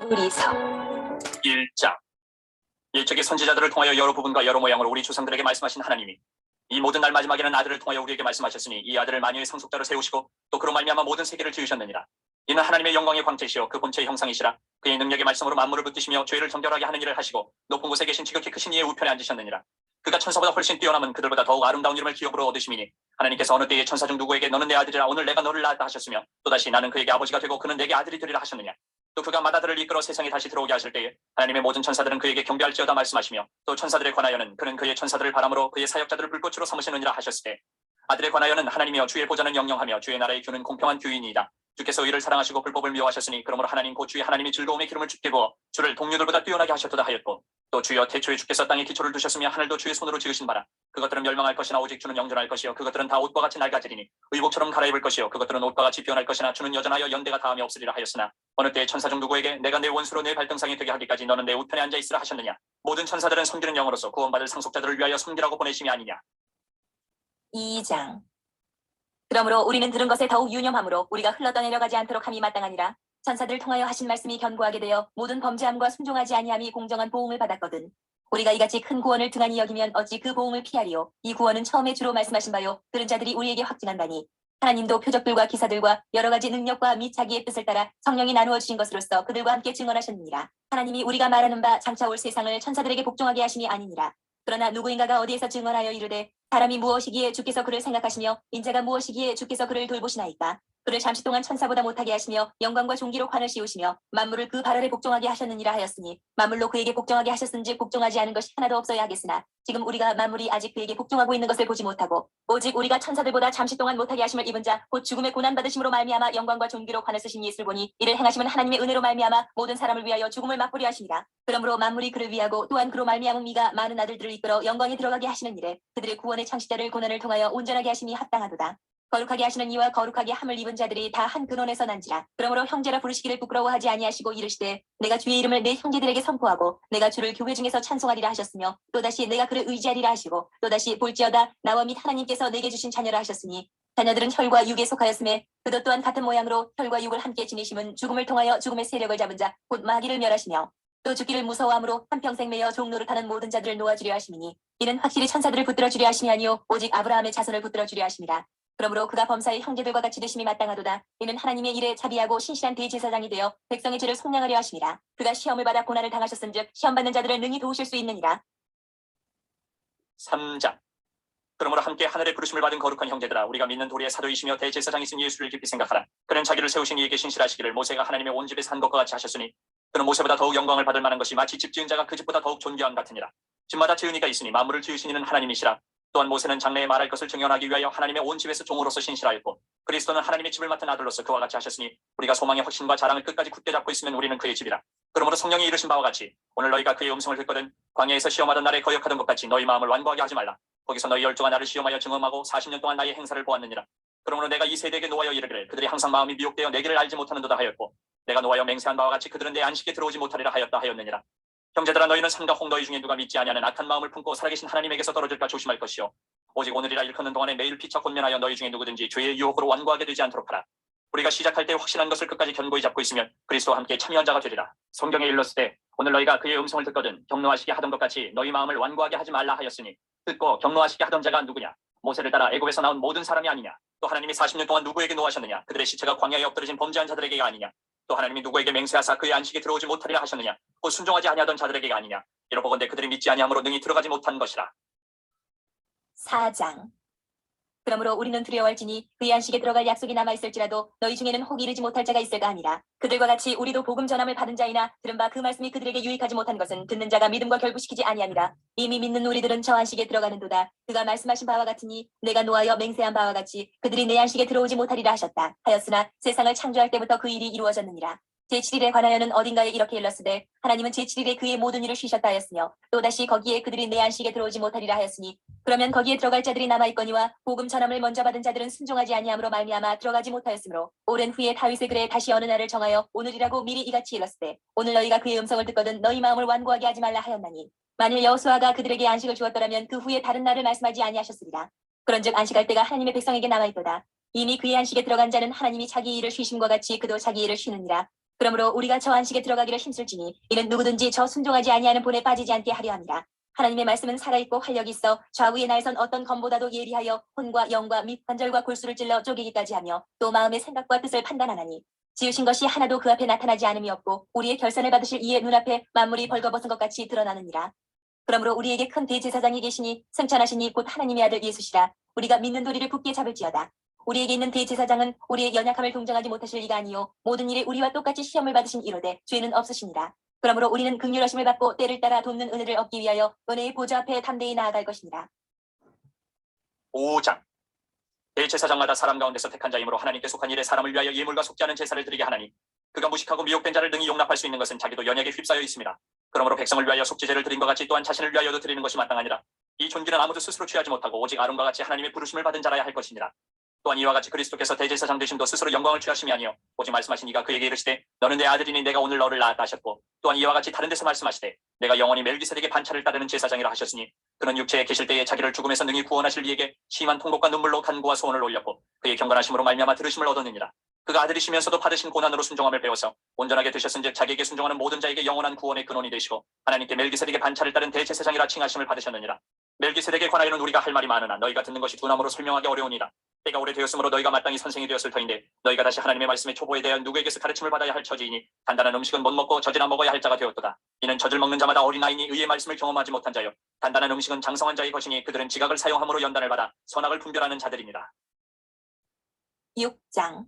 히브리서 1장. 일찍이 선지자들을 통하여 여러 부분과 여러 모양으로 우리 조상들에게 말씀하신 하나님이 이 모든 날 마지막에는 아들을 통하여 우리에게 말씀하셨으니 이 아들을 만유의 상속자로 세우시고 또 그로 말미암아 모든 세계를 지으셨느니라. 이는 하나님의 영광의 광채시여 그 본체의 형상이시라. 그의 능력의 말씀으로 만물을 붙드시며 죄를 정결하게 하는 일을 하시고 높은 곳에 계신 지극히 크신 이의 우편에 앉으셨느니라. 그가 천사보다 훨씬 뛰어남은 그들보다 더욱 아름다운 이름을 기업으로 얻으심이니 하나님께서 어느 때에 천사 중 누구에게 너는 내 아들이라 오늘 내가 너를 낳았다 하셨으며 또다시 나는 그에게 아버지가 되고 그는 내게 아들이 되리라 하셨느냐. 또 그가 마다들을 이끌어 세상에 다시 들어오게 하실 때에 하나님의 모든 천사들은 그에게 경배할지어다 말씀하시며 또 천사들에 관하여는 그는 그의 천사들을 바람으로 그의 사역자들을 불꽃으로 삼으시느니라 하셨을 때 아들에 관하여는 하나님이여 주의 보좌는 영영하며 주의 나라의 규는 공평한 규이니이다. 주께서 의를 사랑하시고 불법을 미워하셨으니 그러므로 하나님 곧 주의 하나님이 즐거움의 기름을 주께 부어 주를 동료들보다 뛰어나게 하셨도다 하였고 또 주여 태초에 주께서 땅에 기초를 두셨으며 하늘도 주의 손으로 지으신 바라. 그것들은 멸망할 것이나 오직 주는 영존할 것이요 그것들은 다 옷과 같이 낡아지리니 의복처럼 갈아입을 것이요 그것들은 옷과 같이 변할 것이나 주는 여전하여 연대가 다함이 없으리라 하였으나 어느 때에 천사 중 누구에게 내가 내 원수로 내 발등상에 되게 하기까지 너는 내 우편에 앉아 있으라 하셨느냐. 모든 천사들은 섬기는 영으로서 구원받을 상속자들을 위하여 섬기라고 보내심이 아니냐. 2장. 그러므로 우리는 들은 것에 더욱 유념함으로 우리가 흘러떠내려가지 않도록 함이 마땅하니라. 천사들을 통하여 하신 말씀이 견고하게 되어 모든 범죄함과 순종하지 아니함이 공정한 보응을 받았거든. 우리가 이같이 큰 구원을 등한히 여기면 어찌 그 보응을 피하리요. 이 구원은 처음에 주로 말씀하신 바요 들은 자들이 우리에게 확증한다니 하나님도 표적들과 기사들과 여러 가지 능력과 및 자기의 뜻을 따라 성령이 나누어 주신 것으로서 그들과 함께 증언하셨느니라. 하나님이 우리가 말하는 바 장차 올 세상을 천사들에게 복종하게 하심이 아니니라. 그러나 누구인가가 어디에서 증언하여 이르되 사람이 무엇이기에 주께서 그를 생각하시며 인자가 무엇이기에 주께서 그를 돌보시나이까. 그를 잠시 동안 천사보다 못하게 하시며 영광과 존귀로 관을 씌우시며 만물을 그 발 아래 복종하게 하셨느니라 하였으니 만물로 그에게 복종하게 하셨은즉 복종하지 않은 것이 하나도 없어야 하겠으나 지금 우리가 만물이 아직 그에게 복종하고 있는 것을 보지 못하고 오직 우리가 천사들보다 잠시 동안 못하게 하심을 입은 자 곧 죽음의 고난 받으심으로 말미암아 영광과 존귀로 관을 쓰신 예수를 보니 이를 행하심은 하나님의 은혜로 말미암아 모든 사람을 위하여 죽음을 맛보려 하심이라. 그러므로 만물이 그를 위하고 또한 그로 말미암은 이가 많은 아들들을 이끌어 영광에 들어가게 하시는 일에 그들의 구원의 창시자를 고난을 통하여 온전하게 하심이 합당하도다. 거룩하게 하시는 이와 거룩하게 함을 입은 자들이 다 한 근원에서 난지라. 그러므로 형제라 부르시기를 부끄러워하지 아니하시고 이르시되 내가 주의 이름을 내 형제들에게 선포하고 내가 주를 교회 중에서 찬송하리라 하셨으며 또다시 내가 그를 의지하리라 하시고 또다시 볼지어다 나와 및 하나님께서 내게 주신 자녀라 하셨으니 자녀들은 혈과 육에 속하였음에 그도 또한 같은 모양으로 혈과 육을 함께 지니심은 죽음을 통하여 죽음의 세력을 잡은 자 곧 마귀를 멸하시며 또 죽기를 무서워함으로 한평생 매여 종노릇하는 모든 자들을 놓아주려 하심이니 이는 확실히 천사들을 붙들어 주려 하심이 아니요 오직 아브라함의 자손을 붙들어 주려 하심이라. 그러므로 그가 범사의 형제들과 같이 되심이 마땅하도다. 이는 하나님의 일에 자비하고 신실한 대제사장이 되어 백성의 죄를 속량하려 하심이라. 그가 시험을 받아 고난을 당하셨은즉 시험받는 자들을 능히 도우실 수 있느니라. 3장. 그러므로 함께 하늘의 부르심을 받은 거룩한 형제들아 우리가 믿는 도리의 사도이시며 대제사장이신 예수를 깊이 생각하라. 그는 자기를 세우신 이에게 신실하시기를 모세가 하나님의 온 집에서 한 것과 같이 하셨으니 그는 모세보다 더욱 영광을 받을 만한 것이 마치 집 지은 자가 그 집보다 더욱 존귀함 같으니라. 집마다 지은 이가 있으니 만물을 지으신 이는 하나님이시라. 또한 모세는 장래에 말할 것을 증언하기 위하여 하나님의 온 집에서 종으로서 신실하였고 그리스도는 하나님의 집을 맡은 아들로서 그와 같이 하셨으니 우리가 소망의 확신과 자랑을 끝까지 굳게 잡고 있으면 우리는 그의 집이라. 그러므로 성령이 이르신 바와 같이 오늘 너희가 그의 음성을 듣거든 광야에서 시험하던 날에 거역하던 것 같이 너희 마음을 완고하게 하지 말라. 거기서 너희 열조가 나를 시험하여 증언하고 40년 동안 나의 행사를 보았느니라. 그러므로 내가 이 세대에게 노하여 이르기를 그들이 항상 마음이 미혹되어 내 길을 알지 못하는도다 하였고 내가 노하여 맹세한 바와 같이 그들은 내 안식에 들어오지 못하리라 하였다 하였느니라. 형제들아 너희는 삼가 홍 너희 중에 누가 믿지 아니하는 악한 마음을 품고 살아계신 하나님에게서 떨어질까 조심할 것이요 오직 오늘이라 일컫는 동안에 매일 피차 권면하여 너희 중에 누구든지 죄의 유혹으로 완고하게 되지 않도록 하라. 우리가 시작할 때 확신한 것을 끝까지 견고히 잡고 있으면 그리스도와 함께 참여한 자가 되리라. 성경에 일렀을 때 오늘 너희가 그의 음성을 듣거든 경노하시게 하던 것 같이 너희 마음을 완고하게 하지 말라 하였으니 듣고 경노하시게 하던 자가 누구냐. 모세를 따라 애굽에서 나온 모든 사람이 아니냐. 또 하나님이 40년 동안 누구에게 노하셨느냐. 그들의 시체가 광야에 엎드러진 범죄한 자들에게가 아니냐. 또 하나님이 누구에게 맹세하사 그의 안식에 들어오지 못하리라 하셨느냐. 곧 순종하지 아니하던 자들에게가 아니냐. 이러보건대 그들이 믿지 아니함으로 능히 들어가지 못한 것이라. 4장. 그러므로 우리는 두려워할지니 그의 안식에 들어갈 약속이 남아있을지라도 너희 중에는 혹 이르지 못할 자가 있을까 아니라. 그들과 같이 우리도 복음 전함을 받은 자이나 들은 바 그 말씀이 그들에게 유익하지 못한 것은 듣는 자가 믿음과 결부시키지 아니함이라. 이미 믿는 우리들은 저 안식에 들어가는도다. 그가 말씀하신 바와 같으니 내가 노하여 맹세한 바와 같이 그들이 내 안식에 들어오지 못하리라 하셨다 하였으나 세상을 창조할 때부터 그 일이 이루어졌느니라. 제7일에 관하여는 어딘가에 이렇게 일렀으되 하나님은 제7일에 그의 모든 일을 쉬셨다 하였으며 또다시 거기에 그들이 내 안식에 들어오지 못하리라 하였으니 그러면 거기에 들어갈 자들이 남아있거니와 복음 전함을 먼저 받은 자들은 순종하지 아니함으로 말미암아 들어가지 못하였으므로 오랜 후에 다윗의 글에 다시 어느 날을 정하여 오늘이라고 미리 이같이 일렀으되 오늘 너희가 그의 음성을 듣거든 너희 마음을 완고하게 하지 말라 하였나니 만일 여호수아가 그들에게 안식을 주었더라면 그 후에 다른 날을 말씀하지 아니하셨으리라. 그런즉 안식할 때가 하나님의 백성에게 남아있도다. 이미 그의 안식에 들어간 자는 하나님이 자기 일을 쉬심과 같이 그도 자기 일을 쉬느니라. 그러므로 우리가 저 안식에 들어가기를 힘쓸지니 이는 누구든지 저 순종하지 아니하는 본에 빠지지 않게 하려 함이라. 하나님의 말씀은 살아있고 활력이 있어 좌우의 날선 어떤 검보다도 예리하여 혼과 영과 및 관절과 골수를 찔러 쪼개기까지 하며 또 마음의 생각과 뜻을 판단하나니 지으신 것이 하나도 그 앞에 나타나지 않음이 없고 우리의 결산을 받으실 이의 눈앞에 만물이 벌거벗은 것 같이 드러나느니라. 그러므로 우리에게 큰 대제사장이 계시니 승천하신 이 곧 하나님의 아들 예수시라. 우리가 믿는 도리를 굳게 잡을지어다. 우리에게 있는 대제사장은 우리의 연약함을 동정하지 못하실 이가 아니요 모든 일에 우리와 똑같이 시험을 받으신 이로되 죄는 없으시니라. 그러므로 우리는 긍휼하심을 받고 때를 따라 돕는 은혜를 얻기 위하여 은혜의 보좌 앞에 담대히 나아갈 것이니라. 5장. 대제사장마다 사람 가운데서 택한 자이므로 하나님께 속한 일에 사람을 위하여 예물과 속지 않은 제사를 드리게 하나니 그가 무식하고 미혹된 자를 능히 용납할 수 있는 것은 자기도 연약에 휩싸여 있습니다. 그러므로 백성을 위하여 속죄제를 드린 것 같이 또한 자신을 위하여도 드리는 것이 마땅하니라. 이 존귀는 아무도 스스로 취하지 못하고 오직 아론과 같이 하나님의 부르심을 받은 자라야 할 것이니라. 또한 이와 같이 그리스도께서 대제사장 되심도 스스로 영광을 취하심이 아니요 오직 말씀하신 이가 그에게 이르시되 너는 내 아들이니 내가 오늘 너를 낳았다 하셨고 또한 이와 같이 다른 데서 말씀하시되 내가 영원히 멜기세덱의 반차를 따르는 제사장이라 하셨으니 그는 육체에 계실 때에 자기를 죽음에서 능히 구원하실 이에게 심한 통곡과 눈물로 간구와 소원을 올렸고 그의 경건하심으로 말미암아 들으심을 얻었느니라. 그가 아들이시면서도 받으신 고난으로 순종함을 배워서 온전하게 되셨은즉 자기에게 순종하는 모든 자에게 영원한 구원의 근원이 되시고 하나님께 멜기세덱의 반차를 따른 대제사장이라 칭하심을 받으셨느니라. 멜기세덱에 관하여는 우리가 할 말이 많으나 너희가 듣는 것이 두나무로 설명하기 어려우니라. 때가 오래되었으므로 너희가 마땅히 선생이 되었을 터인데 너희가 다시 하나님의 말씀의 초보에 대한 누구에게서 가르침을 받아야 할 처지이니 단단한 음식은 못 먹고 젖이나 먹어야 할 자가 되었도다. 이는 젖을 먹는 자마다 어린아이니 의의 말씀을 경험하지 못한 자요 단단한 음식은 장성한 자의 것이니 그들은 지각을 사용함으로 연단을 받아 선악을 분별하는 자들입니다. 6장.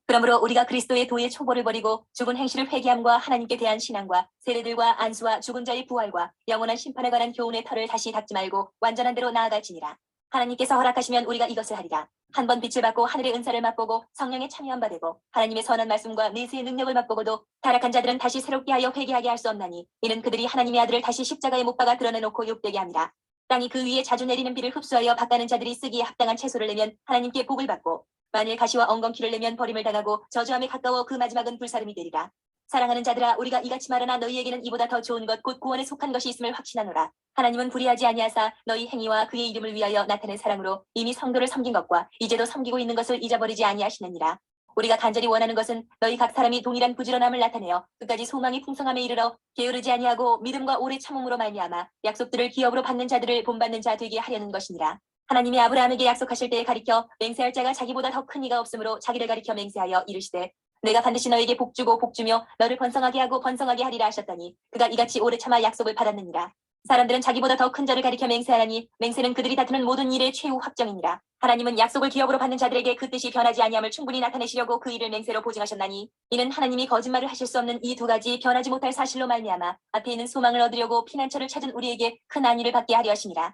그러므로 우리가 그리스도의 도의 초보를 버리고 죽은 행실을 회개함과 하나님께 대한 신앙과 세례들과 안수와 죽은 자의 부활과 영원한 심판에 관한 교훈의 털을 다시 닦지 말고 완전한 대로 나아갈지니라. 하나님께서 허락하시면 우리가 이것을 하리라. 한 번 빛을 받고 하늘의 은사를 맛보고 성령에 참여한 바 되고 하나님의 선한 말씀과 내세의 능력을 맛보고도 타락한 자들은 다시 새롭게 하여 회개하게 할 수 없나니 이는 그들이 하나님의 아들을 다시 십자가에 못 박아 드러내놓고 욕되게 함이라. 땅이 그 위에 자주 내리는 비를 흡수하여 밭가는 자들이 쓰기에 합당한 채소를 내면 하나님께 복을 받고 만일 가시와 엉겅퀴를 내면 버림을 당하고 저주함에 가까워 그 마지막은 불사름이 되리라. 사랑하는 자들아 우리가 이같이 말하나 너희에게는 이보다 더 좋은 것 곧 구원에 속한 것이 있음을 확신하노라. 하나님은 불의하지 아니하사 너희 행위와 그의 이름을 위하여 나타낸 사랑으로 이미 성도를 섬긴 것과 이제도 섬기고 있는 것을 잊어버리지 아니하시느니라. 우리가 간절히 원하는 것은 너희 각 사람이 동일한 부지런함을 나타내어 끝까지 소망이 풍성함에 이르러 게으르지 아니하고 믿음과 오래 참음으로 말미암아 약속들을 기업으로 받는 자들을 본받는 자 되게 하려는 것이니라. 하나님이 아브라함에게 약속하실 때에 가리켜 맹세할 자가 자기보다 더 큰 이가 없으므로 자기를 가리켜 맹세하여 이르시되 내가 반드시 너에게 복주고 복주며 너를 번성하게 하고 번성하게 하리라 하셨더니 그가 이같이 오래 참아 약속을 받았느니라. 사람들은 자기보다 더 큰 자를 가리켜 맹세하나니 맹세는 그들이 다투는 모든 일의 최후 확정이니라. 하나님은 약속을 기업으로 받는 자들에게 그 뜻이 변하지 아니함을 충분히 나타내시려고 그 일을 맹세로 보증하셨나니 이는 하나님이 거짓말을 하실 수 없는 이 두 가지 변하지 못할 사실로 말미암아 앞에 있는 소망을 얻으려고 피난처를 찾은 우리에게 큰 안위를 받게 하려 하심이라.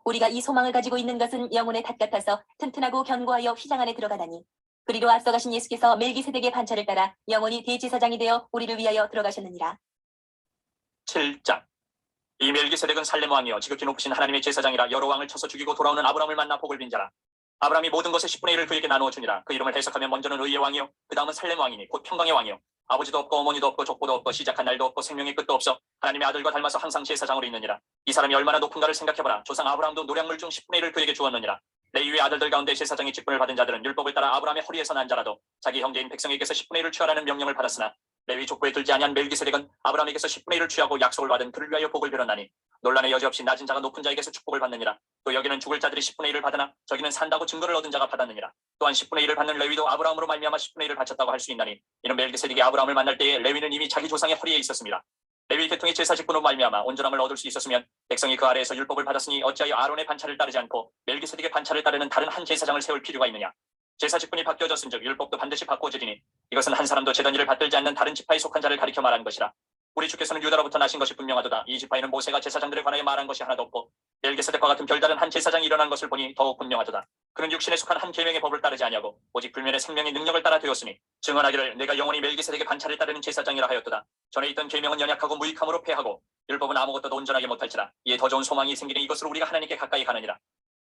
우리가 이 소망을 가지고 있는 것은 영혼의 탓 같아서 튼튼하고 견고하여 휘장 안에 들어가다니 그리로 앞서가신 예수께서 멜기세덱의 반차를 따라 영원히 대제사장이 되어 우리를 위하여 들어가셨느니라. 7장. 이 멜기세덱은 살렘 왕이여 지극히 높으신 하나님의 제사장이라 여러 왕을 쳐서 죽이고 돌아오는 아브라함을 만나 복을 빈 자라. 아브라함이 모든 것의 10분의 1을 그에게 나누어 주니라. 그 이름을 해석하면 먼저는 의의 왕이요 그 다음은 살렘 왕이니 곧 평강의 왕이요 아버지도 없고 어머니도 없고 족보도 없고 시작한 날도 없고 생명의 끝도 없어 하나님의 아들과 닮아서 항상 제사장으로 있느니라. 이 사람이 얼마나 높은가를 생각해보라. 조상 아브라함도 노량물 중 10분의 1을 그에게 주었느니라. 레위의 아들들 가운데 제사장의 직분을 받은 자들은 율법을 따라 아브라함의 허리에서 난 자라도 자기 형제인 백성에게서 10분의 1을 취하라는 명령을 받았으나 레위 족보에 들지 아니한 멜기세덱은 아브라함에게서 10분의 1을 취하고 약속을 받은 그를 위하여 복을 빌었나니 논란의 여지 없이 낮은 자가 높은 자에게서 축복을 받느니라. 또 여기는 죽을 자들이 10분의 1을 받으나 저기는 산다고 증거를 얻은 자가 받았느니라. 또한 10분의 1을 받는 레위도 아브라함으로 말미암아 10분의 1을 바쳤다고 할 수 있나니 이는 멜기세덱이 아브라함을 만날 때에 레위는 이미 자기 조상의 허리에 있었습니다. 레위 계통의 제사 직분으로 말미암아 온전함을 얻을 수 있었으면 백성이 그 아래에서 율법을 받았으니 어찌하여 아론의 반차를 따르지 않고 멜기세덱의 반차를 따르는 다른 한 제사장을 세울 필요가 있느냐. 제사 직분이 바뀌어졌은즉 율법도 반드시 바꾸어지리니 이것은 한 사람도 제단 일을 받들지 않는 다른 지파에 속한 자를 가리켜 말하는 것이라. 우리 주께서는 유다로부터 나신 것이 분명하도다. 이 지파에는 모세가 제사장들에 관하여 말한 것이 하나도 없고 멜기세덱과 같은 별다른 한 제사장이 일어난 것을 보니 더욱 분명하도다. 그는 육신에 속한 한 계명의 법을 따르지 아니하고 오직 불면의 생명의 능력을 따라 되었으니 증언하기를 내가 영원히 멜기세덱의 반차를 따르는 제사장이라 하였도다. 전에 있던 계명은 연약하고 무익함으로 패하고 율법은 아무것도 온전하게 못할지라. 이에 더 좋은 소망이 생기니 이것으로 우리가 하나님께 가까이 가느니라.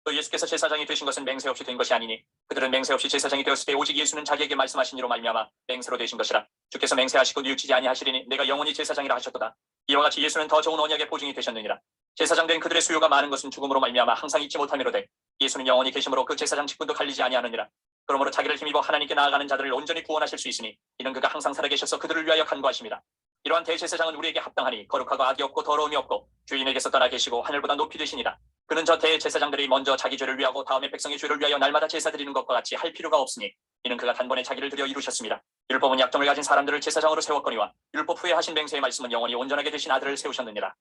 또 예수께서 제사장이 되신 것은 맹세 없이 된 것이 아니니 그들은 맹세 없이 제사장이 되었을 때 오직 예수는 자기에게 말씀하신 이로 말미암아 맹세로 되신 것이라. 주께서 맹세하시고 뉘우치지 아니하시리니 내가 영원히 제사장이라 하셨도다. 이와 같이 예수는 더 좋은 언약의 보증이 되셨느니라. 제사장 된 그들의 수요가 많은 것은 죽음으로 말미암아 항상 잊지 못함이로되 예수는 영원히 계심으로 그 제사장 직분도 갈리지 아니하느니라. 그러므로 자기를 힘입어 하나님께 나아가는 자들을 온전히 구원하실 수 있으니 이는 그가 항상 살아계셔서 그들을 위하여 간구하십니다. 이러한 대제사장은 우리에게 합당하니 거룩하고 악이 없고 더러움이 없고 주인에게서 떠나 계시고 하늘보다 높이 되시니라. 그는 저 대제사장들이 먼저 자기 죄를 위하고 다음에 백성의 죄를 위하여 날마다 제사 드리는 것과 같이 할 필요가 없으니 이는 그가 단번에 자기를 드려 이루셨습니다. 율법은 약점을 가진 사람들을 제사장으로 세웠거니와 율법 후에 하신 맹세의 말씀은 영원히 온전하게 되신 아들을 세우셨느니라.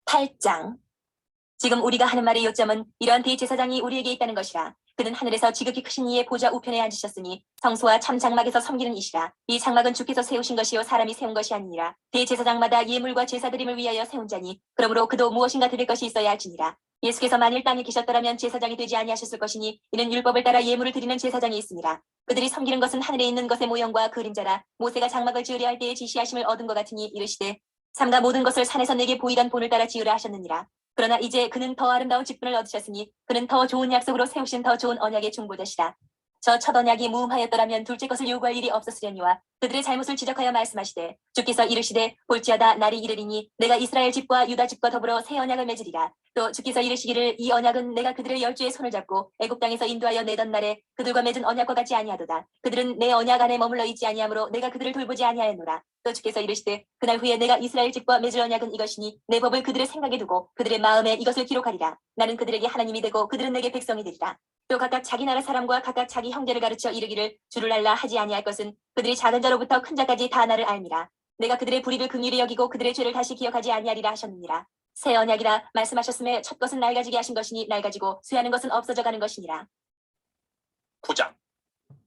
8장. 지금 우리가 하는 말의 요점은 이러한 대제사장이 우리에게 있다는 것이라. 그는 하늘에서 지극히 크신 이의 보좌 우편에 앉으셨으니 성소와 참 장막에서 섬기는 이시라. 이 장막은 주께서 세우신 것이요 사람이 세운 것이 아니니라. 대제사장마다 예물과 제사드림을 위하여 세운 자니 그러므로 그도 무엇인가 드릴 것이 있어야 할지니라. 예수께서 만일 땅에 계셨더라면 제사장이 되지 아니하셨을 것이니 이는 율법을 따라 예물을 드리는 제사장이 있습니다. 그들이 섬기는 것은 하늘에 있는 것의 모형과 그림자라. 모세가 장막을 지으려 할 때에 지시하심을 얻은 것 같으니 이르시되 삼가 모든 것을 산에서 내게 보이던 본을 따라 지으라 하셨느니라. 그러나 이제 그는 더 아름다운 직분을 얻으셨으니 그는 더 좋은 약속으로 세우신 더 좋은 언약의 중보자시라. 저 첫 언약이 무음하였더라면 둘째 것을 요구할 일이 없었으려니와 그들의 잘못을 지적하여 말씀하시되 주께서 이르시되 볼지어다 날이 이르리니 내가 이스라엘 집과 유다 집과 더불어 새 언약을 맺으리라. 또 주께서 이르시기를 이 언약은 내가 그들의 열주의 손을 잡고 애굽 땅에서 인도하여 내던 날에 그들과 맺은 언약과 같지 아니하도다. 그들은 내 언약 안에 머물러 있지 아니하므로 내가 그들을 돌보지 아니하였노라. 또 주께서 이르시되 그날 후에 내가 이스라엘 집과 맺을 언약은 이것이니 내 법을 그들의 생각에 두고 그들의 마음에 이것을 기록하리라. 나는 그들에게 하나님이 되고 그들은 내게 백성이 되리라. 또 각각 자기 나라 사람과 각각 자기 형제를 가르쳐 이르기를 주를 알라 하지 아니할 것은 그들이 작은 자로부터 큰 자까지 다 나를 알미라. 내가 그들의 불의를 긍휼히 여기고 그들의 죄를 다시 기억하지 아니하리라 하셨느니라. 새 언약이라 말씀하셨음에 첫 것은 낡아지게 하신 것이니 낡아지고 쇠하는 것은 없어져 가는 것이니라. 9장.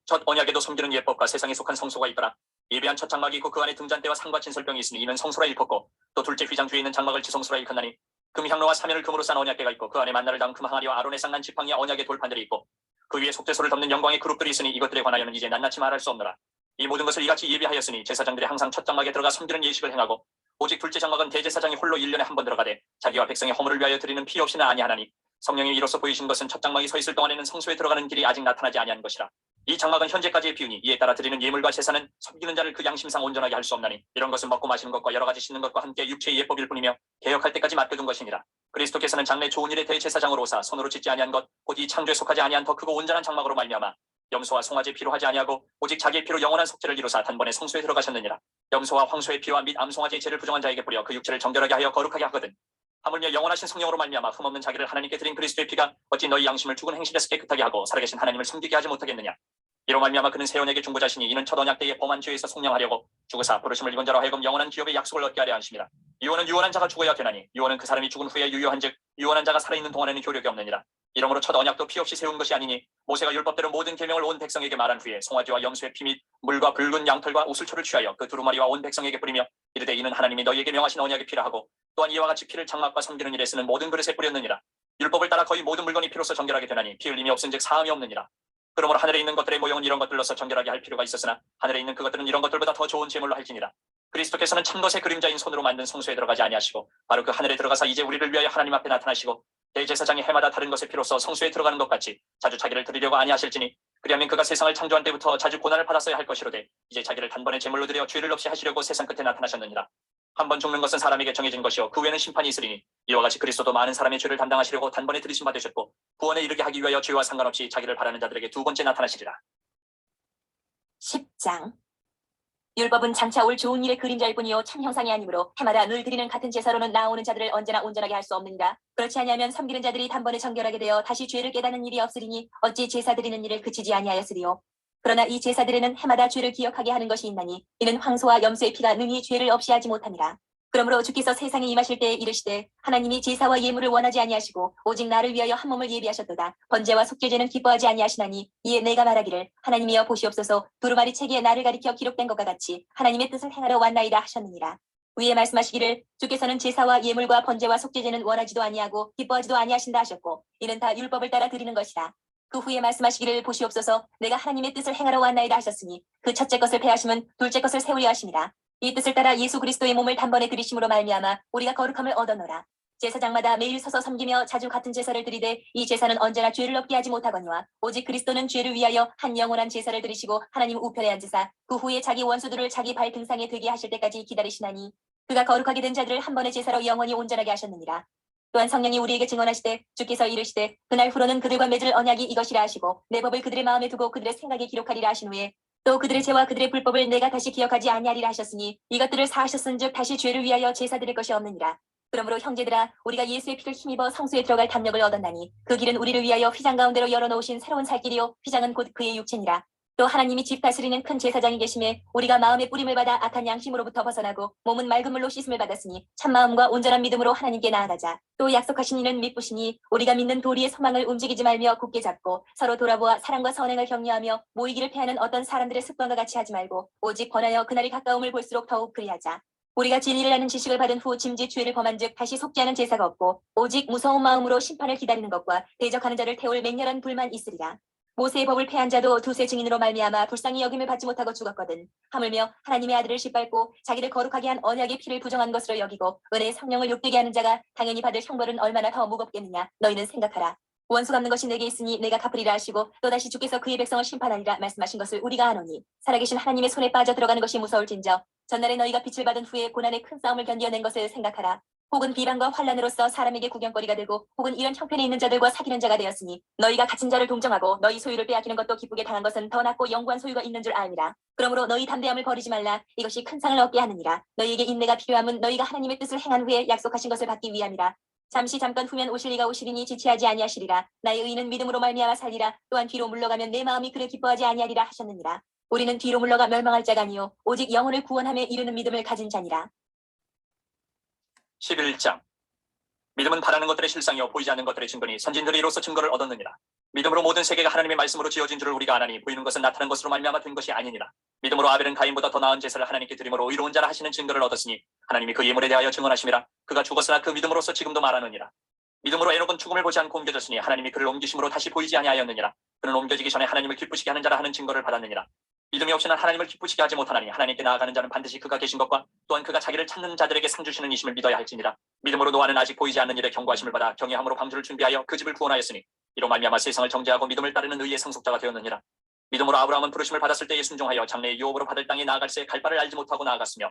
첫 언약에도 섬기는 예법과 세상에 속한 성소가 있더라. 예배한 첫 장막이 있고 그 안에 등잔대와 상과 진설병이 있으니 이는 성소라 일컫고 또 둘째 휘장 뒤에 있는 장막을 지성소라 일컫나니 금향로와 사면을 금으로 싼 언약궤가 있고 그 안에 만나를 담은 금항아리와 아론의 쌍난 지팡이와 언약의 돌판들이 있고 그 위에 속죄소를 덮는 영광의 그룹들이 있으니 이것들에 관하여는 이제 낱낱이 말할 수 없노라. 이 모든 것을 이같이 예비하였으니 제사장들이 항상 첫 장막에 들어가 섬기는 예식을 행하고 오직 둘째 장막은 대제사장이 홀로 1년에 한 번 들어가되 자기와 백성의 허물을 위하여 드리는 피 없이는 아니하나니 성령이 이로써 보이신 것은 첫 장막이 서 있을 동안에는 성소에 들어가는 길이 아직 나타나지 아니한 것이라. 이 장막은 현재까지의 비유니 이에 따라 드리는 예물과 제사는 섬기는 자를 그 양심상 온전하게 할 수 없나니 이런 것은 먹고 마시는 것과 여러 가지 씻는 것과 함께 육체의 예법일 뿐이며 개혁할 때까지 맡겨둔 것이니라. 그리스도께서는 장래 좋은 일의 대제사장으로 오사 손으로 짓지 아니한 것 곧 이 창조에 속하지 아니한 더 크고 온전한 장막으로 말미암아 염소와 송아지 피로 하지 아니하고 오직 자기의 피로 영원한 속죄를 이루사 단번에 성소에 들어가셨느니라. 염소와 황소의 피와 및 암송아지의 죄를 부정한 자에게 뿌려 그 육체를 정결하게 하여 거룩하게 하거든. 하물며 영원하신 성령으로 말미암아 흠없는 자기를 하나님께 드린 그리스도의 피가 어찌 너희 양심을 죽은 행실에서 깨끗하게 하고 살아계신 하나님을 섬기게 하지 못하겠느냐. 이로 말미암아 그는 새 언약의 중보자시니 이는 첫 언약 때의 범한 죄에서 속량하려고 죽으사 부르심을 입은 자로 하여금 영원한 기업의 약속을 얻게 하려 하심이라. 유언은 유언한 자가 죽어야 되나니 유언은 그 사람이 죽은 후에 유효한즉 유언한 자가 살아있는 동안에는 효력이 없느니라. 이러므로 첫 언약도 피 없이 세운 것이 아니니 모세가 율법대로 모든 계명을 온 백성에게 말한 후에 송아지와 염소의 피 및 물과 붉은 양털과 우슬초를 취하여 그 두루마리와 온 백성에게 뿌리며 이르되 이는 하나님이 너희에게 명하신 언약의 피라 하고 또한 이와 같이 피를 장막과 섬기는 일에 쓰는 모든 그릇에 뿌렸느니라. 율법을 따라 거의 모든 물건이 피로써 정결하게 되나니 피 흘림이 없은즉 사함이 없느니라. 그러므로 하늘에 있는 것들의 모형은 이런 것들로서 정결하게 할 필요가 있었으나 하늘에 있는 그것들은 이런 것들보다 더 좋은 제물로 할지니라. 그리스도께서는 참 것의 그림자인 손으로 만든 성소에 들어가지 아니하시고 바로 그 하늘에 들어가서 이제 우리를 위하여 하나님 앞에 나타나시고 대제사장이 해마다 다른 것의 피로써 성소에 들어가는 것 같이 자주 자기를 드리려고 아니하실지니 그리하면 그가 세상을 창조한 때부터 자주 고난을 받았어야 할 것이로되 이제 자기를 단번에 제물로 드려 죄를 없이 하시려고 세상 끝에 나타나셨느니라. 한 번 죽는 것은 사람에게 정해진 것이요 그 후에는 심판이 있으리니 이와 같이 그리스도도 많은 사람의 죄를 담당하시려고 단번에 들이심 받으셨고 구원에 이르게 하기 위하여 죄와 상관없이 자기를 바라는 자들에게 두 번째 나타나시리라. 10장. 율법은 장차 올 좋은 일의 그림자일 뿐이요 참 형상이 아니므로 해마다 늘 드리는 같은 제사로는 나아오는 자들을 언제나 온전하게 할 수 없느니라. 그렇지 아니하면 섬기는 자들이 단번에 정결하게 되어 다시 죄를 깨닫는 일이 없으리니 어찌 제사 드리는 일을 그치지 아니하였으리요. 그러나 이 제사들에는 해마다 죄를 기억하게 하는 것이 있나니 이는 황소와 염소의 피가 능히 죄를 없이 하지 못함이라. 그러므로 주께서 세상에 임하실 때에 이르시되 하나님이 제사와 예물을 원하지 아니하시고 오직 나를 위하여 한 몸을 예비하셨도다. 번제와 속죄제는 기뻐하지 아니하시나니 이에 내가 말하기를 하나님이여 보시옵소서 두루마리 책에 나를 가리켜 기록된 것과 같이 하나님의 뜻을 행하러 왔나이다 하셨느니라. 위에 말씀하시기를 주께서는 제사와 예물과 번제와 속죄제는 원하지도 아니하고 기뻐하지도 아니하신다 하셨고 이는 다 율법을 따라 드리는 것이다. 그 후에 말씀하시기를 보시옵소서 내가 하나님의 뜻을 행하러 왔나이다 하셨으니 그 첫째 것을 폐하심은 둘째 것을 세우려 하심이라. 이 뜻을 따라 예수 그리스도의 몸을 단번에 드리심으로 말미암아 우리가 거룩함을 얻어노라. 제사장마다 매일 서서 섬기며 자주 같은 제사를 드리되 이 제사는 언제나 죄를 없게 하지 못하거니와 오직 그리스도는 죄를 위하여 한 영원한 제사를 드리시고 하나님 우편에 앉으사 그 후에 자기 원수들을 자기 발 등상에 되게 하실 때까지 기다리시나니 그가 거룩하게 된 자들을 한 번의 제사로 영원히 온전하게 하셨느니라. 또한 성령이 우리에게 증언하시되 주께서 이르시되 그날 후로는 그들과 맺을 언약이 이것이라 하시고 내 법을 그들의 마음에 두고 그들의 생각에 기록하리라 하신 후에 또 그들의 죄와 그들의 불법을 내가 다시 기억하지 아니하리라 하셨으니 이것들을 사하셨은즉 다시 죄를 위하여 제사 드릴 것이 없느니라. 그러므로 형제들아 우리가 예수의 피를 힘입어 성소에 들어갈 담력을 얻었나니 그 길은 우리를 위하여 휘장 가운데로 열어놓으신 새로운 살 길이요 휘장은 곧 그의 육체니라. 또 하나님이 집 다스리는 큰 제사장이 계심에 우리가 마음의 뿌림을 받아 악한 양심으로부터 벗어나고 몸은 맑은 물로 씻음을 받았으니 참마음과 온전한 믿음으로 하나님께 나아가자. 또 약속하신 이는 믿으시니 우리가 믿는 도리의 소망을 움직이지 말며 굳게 잡고 서로 돌아보아 사랑과 선행을 격려하며 모이기를 패하는 어떤 사람들의 습관과 같이 하지 말고 오직 권하여 그날이 가까움을 볼수록 더욱 그리하자. 우리가 진리를 아는 지식을 받은 후 짐짓 죄를 범한즉 다시 속지 않은 제사가 없고 오직 무서운 마음으로 심판을 기다리는 것과 대적하는 자를 태울 맹렬한 불만 있으리라. 모세의 법을 패한 자도 두세 증인으로 말미암아 불쌍히 여김을 받지 못하고 죽었거든. 하물며 하나님의 아들을 짓밟고 자기를 거룩하게 한 언약의 피를 부정한 것으로 여기고 은혜의 성령을 욕되게 하는 자가 당연히 받을 형벌은 얼마나 더 무겁겠느냐. 너희는 생각하라. 원수 갚는 것이 내게 있으니 내가 갚으리라 하시고 또다시 주께서 그의 백성을 심판하리라 말씀하신 것을 우리가 아노니 살아계신 하나님의 손에 빠져 들어가는 것이 무서울진저 전날에 너희가 빛을 받은 후에 고난의 큰 싸움을 견뎌낸 것을 생각하라. 혹은 비방과 환란으로서 사람에게 구경거리가 되고 혹은 이런 형편에 있는 자들과 사귀는 자가 되었으니 너희가 갇힌 자를 동정하고 너희 소유를 빼앗기는 것도 기쁘게 당한 것은 더 낫고 영구한 소유가 있는 줄 알미라. 그러므로 너희 담대함을 버리지 말라. 이것이 큰 상을 얻게 하느니라. 너희에게 인내가 필요함은 너희가 하나님의 뜻을 행한 후에 약속하신 것을 받기 위함이라. 잠깐 후면 오실 이가 오시리니 지체하지 아니하시리라. 나의 의인은 믿음으로 말미암아 살리라. 또한 뒤로 물러가면 내 마음이 그를 기뻐하지 아니하리라 하셨느니라. 우리는 뒤로 물러가 멸망할 자가 아니요 오직 영혼을 구원함에 이르는 믿음을 가진 자니라. 11장 믿음은 바라는 것들의 실상이요 보이지 않는 것들의 증거니 선진들이 이로써 증거를 얻었느니라. 믿음으로 모든 세계가 하나님의 말씀으로 지어진 줄을 우리가 아나니 보이는 것은 나타난 것으로 말미암아 된 것이 아니니라. 믿음으로 아벨은 가인보다 더 나은 제사를 하나님께 드림으로 의로운 자라 하시는 증거를 얻었으니 하나님이 그 예물에 대하여 증언하심이라. 그가 죽었으나 그 믿음으로써 지금도 말하느니라. 믿음으로 에녹은 죽음을 보지 않고 옮겨졌으니 하나님이 그를 옮기심으로 다시 보이지 아니하였느니라. 그는 옮겨지기 전에 하나님을 기쁘시게 하는 자라 하는 증거를 받았느니라. 믿음이 없이는 하나님을 기쁘시게 하지 못하나니 하나님께 나아가는 자는 반드시 그가 계신 것과 또한 그가 자기를 찾는 자들에게 상 주시는 이심을 믿어야 할지니라. 믿음으로 노아는 아직 보이지 않는 일에 경고하심을 받아 경외함으로 방주를 준비하여 그 집을 구원하였으니 이로 말미암아 세상을 정죄하고 믿음을 따르는 의의 상속자가 되었느니라. 믿음으로 아브라함은 부르심을 받았을 때에 순종하여 장래의 유업으로 받을 땅에 나아갈새 갈 바를 알지 못하고 나아갔으며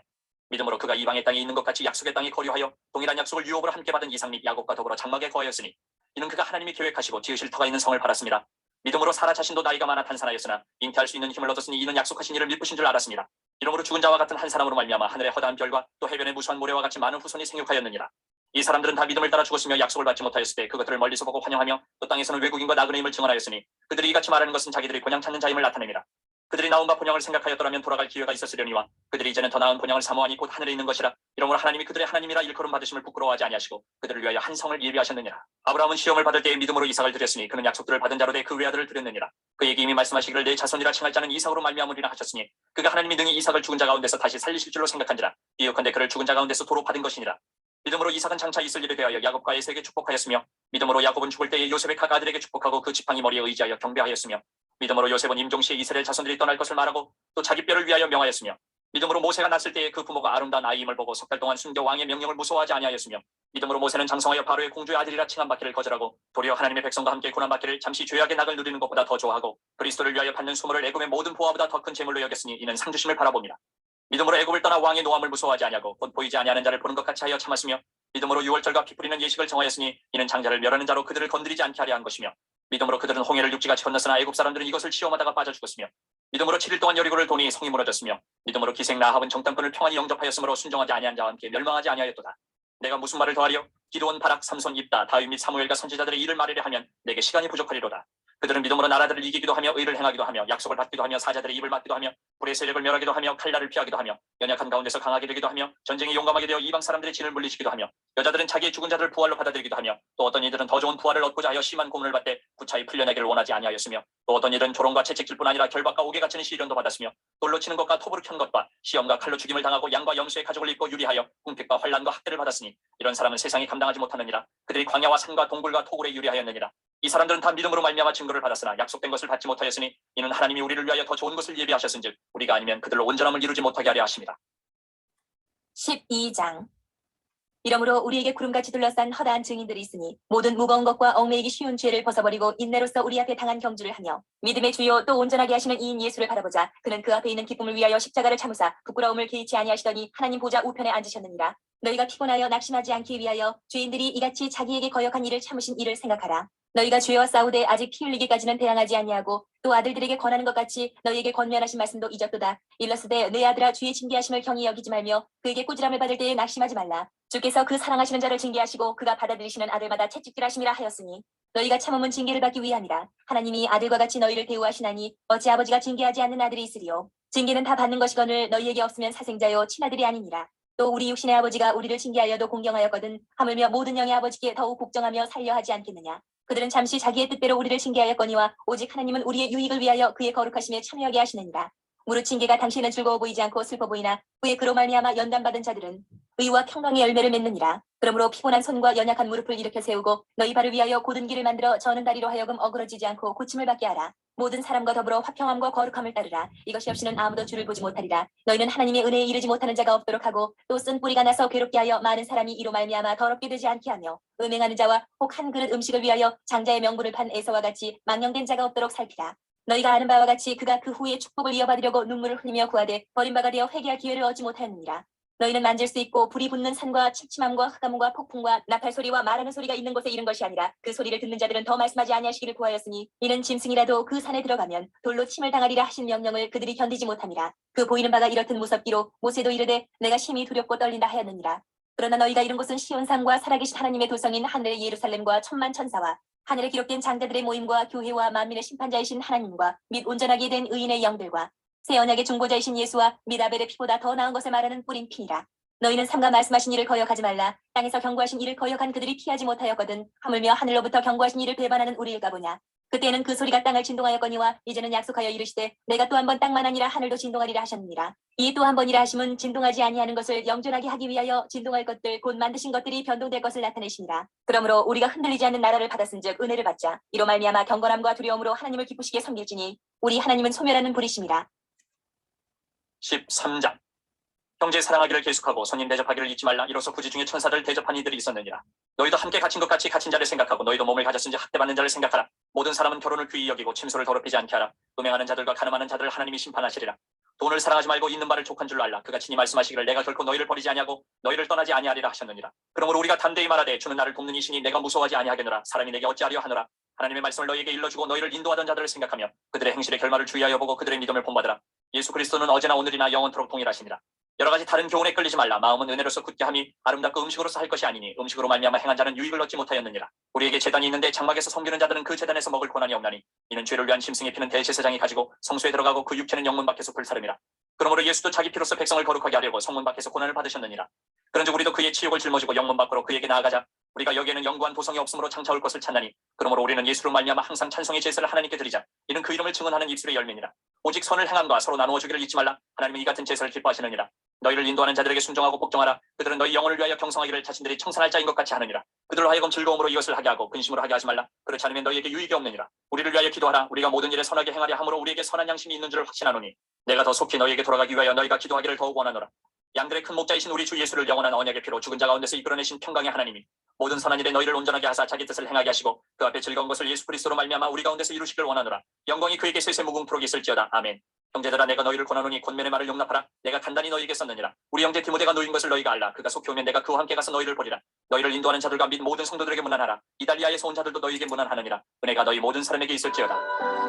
믿음으로 그가 이방의 땅에 있는 것 같이 약속의 땅에 거류하여 동일한 약속을 유업으로 함께 받은 이삭 및 야곱과 더불어 장막에 거하였으니 이는 그가 하나님이 계획하시고 지으실 터가 있는 성을 바랐습니다. 믿음으로 사라 자신도 나이가 많아 탄산하였으나 잉태할 수 있는 힘을 얻었으니 이는 약속하신 이를 믿으신 줄 알았습니다. 이러므로 죽은 자와 같은 한 사람으로 말미암아 하늘의 허다한 별과 또 해변의 무수한 모래와 같이 많은 후손이 생육하였느니라. 이 사람들은 다 믿음을 따라 죽었으며 약속을 받지 못하였을 때 그것들을 멀리서 보고 환영하며 또 땅에서는 외국인과 나그네임을 증언하였으니 그들이 이같이 말하는 것은 자기들이 본향 찾는 자임을 나타냅니다. 그들이 나온 바 본향을 생각하였더라면 돌아갈 기회가 있었으려니와 그들이 이제는 더 나은 본향을 사모하니 곧 하늘에 있는 것이라. 이러므로 하나님이 그들의 하나님이라 일컬음 받으심을 부끄러워하지 아니하시고 그들을 위하여 한 성을 예비하셨느니라. 아브라함은 시험을 받을 때에 믿음으로 이삭을 드렸으니 그는 약속들을 받은 자로 돼 그 외아들을 드렸느니라. 그에게 이미 말씀하시기를 내 자손이라 칭할 자는 이삭으로 말미암으리라 하셨으니 그가 하나님이 능히 이삭을 죽은 자 가운데서 다시 살리실 줄로 생각한지라. 비유컨대 그를 죽은 자 가운데서 도로 받은 것이니라. 믿음으로 이삭은 장차 있을 일에 대하여 야곱과 에서에게 축복하였으며 믿음으로 야곱은 죽을 때에 요셉의 각 아들에게 축복하고 그 지팡이 머리에 의지하여 경배하였으며 믿음으로 요셉은 임종시에 이스라엘 자손들이 떠날 것을 말하고 또 자기 뼈를 위하여 명하였으며 믿음으로 모세가 낳았을 때에 그 부모가 아름다운 아이임을 보고 석 달 동안 숨겨 왕의 명령을 무서워하지 아니하였으며 믿음으로 모세는 장성하여 바로의 공주의 아들이라 칭함받기를 거절하고 도리어 하나님의 백성과 함께 고난받기를 잠시 죄악의 낙을 누리는 것보다 더 좋아하고 그리스도를 위하여 받는 수모를 애굽의 모든 보화보다 더 큰 재물로 여겼으니 이는 상주심을 바라봅니다. 믿음으로 애굽을 떠나 왕의 노함을 무서워하지 아니하고 곧 보이지 아니하는 자를 보는 것 같이 하여 참았으며 믿음으로 유월절과 피 뿌리는 예식을 정하였으니 이는 장자를 멸하는 자로 그들을 건드리지 않게 하려 한 것이며 믿음으로 그들은 홍해를 육지같이 건넜으나 애굽 사람들은 이것을 시험하다가 빠져 죽었으며 믿음으로 7일 동안 여리고를 도니 성이 무너졌으며 믿음으로 기생 라합은 정탐꾼을 평안히 영접하였으므로 순종하지 아니한 자와 함께 멸망하지 아니하였도다. 내가 무슨 말을 더하리요? 기드온, 바락, 삼손, 입다, 다윗 및 사무엘과 선지자들의 일을 말하려 하면 내게 시간이 부족하리로다. 그들은 믿음으로 나라들을 이기기도 하며 의를 행하기도 하며 약속을 받기도 하며 사자들의 입을 막기도 하며 불의 세력을 멸하기도 하며 칼날을 피하기도 하며 연약한 가운데서 강하게 되기도 하며 전쟁에 용감하게 되어 이방 사람들의 진을 물리치기도 하며 여자들은 자기의 죽은 자들을 부활로 받아들이기도 하며 또 어떤 이들은 더 좋은 부활을 얻고자 하여 심한 고문을 받되 구차히 풀려내기를 원하지 아니하였으며 또 어떤 이들은 조롱과 채찍질뿐 아니라 결박과 옥에 갇히는 시련도 받았으며 돌로 치는 것과 톱으로 켠 것과 시험과 칼로 죽임을 당하고 양과 염소의 가죽을 입고 유리하여 궁핍과 환난과 학대를 받았으니 이런 사람은 세상이 감당하지 못하느니라. 그들이 광야와 산과 동굴과 토굴에 유리하였느니라. 이 사람들은 다 믿음으로 말미암아 증거를 받았으나 약속된 것을 받지 못하였으니 이는 하나님이 우리를 위하여 더 좋은 것을 예비하셨은즉 우리가 아니면 그들로 온전함을 이루지 못하게 하려 하십니다. 12장 이러므로 우리에게 구름같이 둘러싼 허다한 증인들이 있으니 모든 무거운 것과 얽매이기 쉬운 죄를 벗어버리고 인내로서 우리 앞에 당한 경주를 하며 믿음의 주요 또 온전하게 하시는 이인 예수를 바라보자. 그는 그 앞에 있는 기쁨을 위하여 십자가를 참으사 부끄러움을 개의치 아니하시더니 하나님 보좌 우편에 앉으셨느니라. 너희가 피곤하여 낙심하지 않기 위하여 죄인들이 이같이 자기에게 거역한 일을 참으신 이를 생각하라. 너희가 죄와 싸우되 아직 피 흘리기까지는 대항하지 아니하고 또 아들들에게 권하는 것 같이 너희에게 권면하신 말씀도 잊었도다. 일러스되 내 아들아 주의 징계하심을 경히 여기지 말며 그에게 꾸지람을 받을 때에 낙심하지 말라. 주께서 그 사랑하시는 자를 징계하시고 그가 받아들이시는 아들마다 채찍질하심이라 하였으니 너희가 참음은 징계를 받기 위함이라. 하나님이 아들과 같이 너희를 대우하시나니 어찌 아버지가 징계하지 않는 아들이 있으리요. 징계는 다 받는 것이거늘 너희에게 없으면 사생자요 친아들이 아니니라. 또 우리 육신의 아버지가 우리를 징계하여도 공경하였거든 하물며 모든 영의 아버지께 더욱 복종하며 살려 하지 않겠느냐. 그들은 잠시 자기의 뜻대로 우리를 징계하였거니와 오직 하나님은 우리의 유익을 위하여 그의 거룩하심에 참여하게 하시느니라. 무릇 징계가 당신은 즐거워 보이지 않고 슬퍼 보이나 그의 그로 말미암아 연단받은 자들은 의와 평강의 열매를 맺느니라. 그러므로 피곤한 손과 연약한 무릎을 일으켜 세우고 너희 발을 위하여 곧은 길을 만들어 저는 다리로 하여금 어그러지지 않고 고침을 받게 하라. 모든 사람과 더불어 화평함과 거룩함을 따르라. 이것이 없이는 아무도 주를 보지 못하리라. 너희는 하나님의 은혜에 이르지 못하는 자가 없도록 하고 또 쓴 뿌리가 나서 괴롭게 하여 많은 사람이 이로 말미암아 더럽게 되지 않게 하며 음행하는 자와 혹 한 그릇 음식을 위하여 장자의 명분을 판 에서와 같이 망령된 자가 없도록 살피라. 너희가 아는 바와 같이 그가 그 후에 축복을 이어받으려고 눈물을 흘리며 구하되 버림바가 되어 회개할 기회를 얻지 못하였느니라. 너희는 만질 수 있고 불이 붙는 산과 침침함과 흑암과 폭풍과 나팔 소리와 말하는 소리가 있는 곳에 이른 것이 아니라 그 소리를 듣는 자들은 더 말씀하지 아니하시기를 구하였으니 이는 짐승이라도 그 산에 들어가면 돌로 침을 당하리라 하신 명령을 그들이 견디지 못함이라. 그 보이는 바가 이렇듯 무섭기로 모세도 이르되 내가 심히 두렵고 떨린다 하였느니라. 그러나 너희가 이른 곳은 시온산과 살아계신 하나님의 도성인 하늘의 예루살렘과 천만 천사와 하늘에 기록된 장자들의 모임과 교회와 만민의 심판자이신 하나님과 및 온전하게 된 의인의 영들과 새 언약의 중보자이신 예수와 및 아벨의 피보다 더 나은 것을 말하는 뿌린 피니라. 너희는 삼가 말씀하신 이를 거역하지 말라. 땅에서 경고하신 이를 거역한 그들이 피하지 못하였거든 하물며 하늘로부터 경고하신 이를 배반하는 우리일까 보냐. 그때는 그 소리가 땅을 진동하였거니와 이제는 약속하여 이르시되 내가 또 한 번 땅만 아니라 하늘도 진동하리라 하셨느니라. 이 또 한 번이라 하심은 진동하지 아니하는 것을 영존하게 하기 위하여 진동할 것들 곧 만드신 것들이 변동될 것을 나타내시니라. 그러므로 우리가 흔들리지 않는 나라를 받았은즉 은혜를 받자. 이로 말미암아 경건함과 두려움으로 하나님을 기쁘시게 섬길지니 우리 하나님은 소멸하는 불이심이라. 13장 형제 사랑하기를 계속하고 손님 대접하기를 잊지 말라. 이로써 구지 중에 천사들 대접한 이들이 있었느니라. 너희도 함께 갇힌 것 같이 갇힌 자를 생각하고 너희도 몸을 가졌은지 학대받는 자를 생각하라. 모든 사람은 결혼을 귀히 여기고 침소를 더럽히지 않게 하라. 음행하는 자들과 가늠하는 자들을 하나님이 심판하시리라. 돈을 사랑하지 말고 있는 바를 족한 줄 알라. 그가 친히 말씀하시기를 내가 결코 너희를 버리지 아니하고 너희를 떠나지 아니하리라 하셨느니라. 그러므로 우리가 담대히 말하되 주는 나를 돕는 이시니 내가 무서워하지 아니하겠노라. 사람이 내게 어찌하려 하노라. 하나님의 말씀을 너희에게 일러주고 너희를 인도하던 자들을 생각하며 그들의 행실의 결말을 주의하여 보고 그들의 믿음을 본받으라. 예수 그리스도는 어제나 오늘이나 영원토록 동일하시니라. 여러 가지 다른 교훈에 끌리지 말라. 마음은 은혜로서 굳게 함이 아름답고 음식으로서 할 것이 아니니 음식으로 말미암아 행한 자는 유익을 얻지 못하였느니라. 우리에게 제단이 있는데 장막에서 섬기는 자들은 그 제단에서 먹을 고난이 없나니 이는 죄를 위한 짐승의 피는 대제사장이 가지고 성소에 들어가고 그 육체는 영문 밖에서 불사름이라. 그러므로 예수도 자기 피로서 백성을 거룩하게 하려고 성문 밖에서 고난을 받으셨느니라. 그런즉 우리도 그의 치욕을 짊어지고 영문 밖으로 그에게 나아가자. 우리가 여기에는 영구한 보성이 없으므로 장차 올 것을 찾나니 그러므로 우리는 예수로 말미암아 항상 찬송의 제사를 하나님께 드리자. 이는 그 이름을 증언하는 입술의 열매니라. 오직 선을 행함과 서로 나누어 주기를 잊지 말라. 하나님은 이 같은 제사를 기뻐하시느니라. 너희를 인도하는 자들에게 순종하고 복종하라. 그들은 너희 영혼을 위하여 경성하기를 자신들이 청산할 자인 것 같이 하느니라. 그들로 하여금 즐거움으로 이것을 하게 하고 근심으로 하게 하지 말라. 그렇지 않으면 너희에게 유익이 없느니라. 우리를 위하여 기도하라. 우리가 모든 일에 선하게 행하려 함으로 우리에게 선한 양심이 있는 줄을 확신하노니 내가 더 속히 너희에게 돌아가기 위하여 너희가 기도하기를 더욱 원하노라. 양들의 큰 목자이신 우리 주 예수를 영원한 언약의 피로 죽은 자 가운데서 이끌어내신 평강의 하나님이 모든 선한 일에 너희를 온전하게 하사 자기 뜻을 행하게 하시고 그 앞에 즐거운 것을 예수 그리스도로 말미암아 우리 가운데서 이루시길 원하노라. 영광이 그에게 세세 무궁토록 있을지어다. 아멘. 형제들아 내가 너희를 권하노니 권면의 말을 용납하라. 내가 간단히 너희에게 썼느니라. 우리 형제 디모데가 놓인 것을 너희가 알라. 그가 속히 오면 내가 그와 함께 가서 너희를 보리라. 너희를 인도하는 자들과 및 모든 성도들에게 문안하라. 이달리아에서 온 자들도 너희에게 문안하느니라. 은혜가 너희 모든 사람에게 있을지어다.